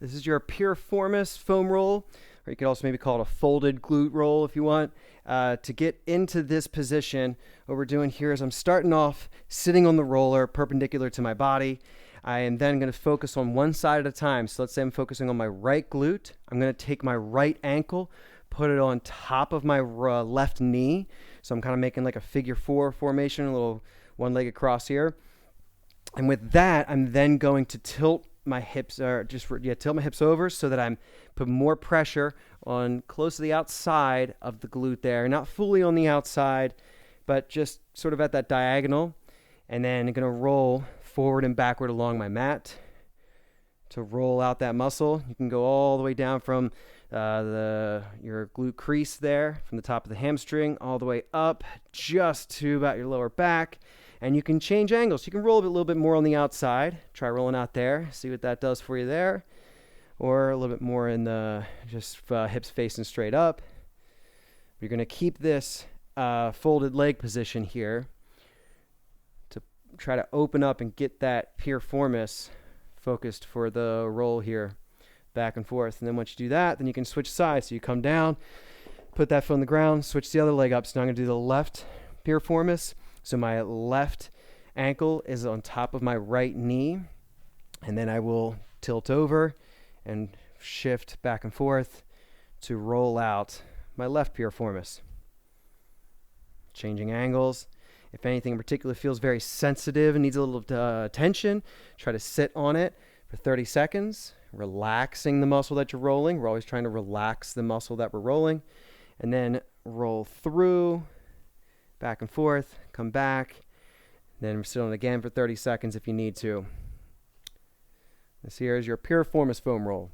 This is your Piriformis foam roll, or you could also maybe call it a folded glute roll if you want. To get into this position, what we're doing here is I'm starting off sitting on the roller perpendicular to my body. I am then going to focus on one side at a time. So let's say I'm focusing on my right glute. I'm going to take my right ankle, put it on top of my left knee. So I'm kind of making like a figure 4 formation, a little one-legged cross here. And with that, I'm then going to tilt my hips, or tilt my hips over so that I'm put more pressure on close to the outside of the glute there. Not fully on the outside, but just sort of at that diagonal. And then I'm going to roll forward and backward along my mat to roll out that muscle. You can go all the way down from your glute crease there, from the top of the hamstring, all the way up just to about your lower back. And you can change angles. You can roll a little bit more on the outside. Try rolling out there. See what that does for you there. Or a little bit more in the hips facing straight up. You're going to keep this folded leg position here to try to open up and get that piriformis focused for the roll here, back and forth. And then once you do that, then you can switch sides. So you come down, put that foot on the ground, switch the other leg up. So now I'm going to do the left piriformis. So my left ankle is on top of my right knee, and then I will tilt over and shift back and forth to roll out my left piriformis. Changing angles. If anything in particular feels very sensitive and needs a little attention, try to sit on it for 30 seconds, relaxing the muscle that you're rolling. We're always trying to relax the muscle that we're rolling, and then roll through, back and forth, come back, then sit on it again for 30 seconds if you need to. This here is your Piriformis foam roll.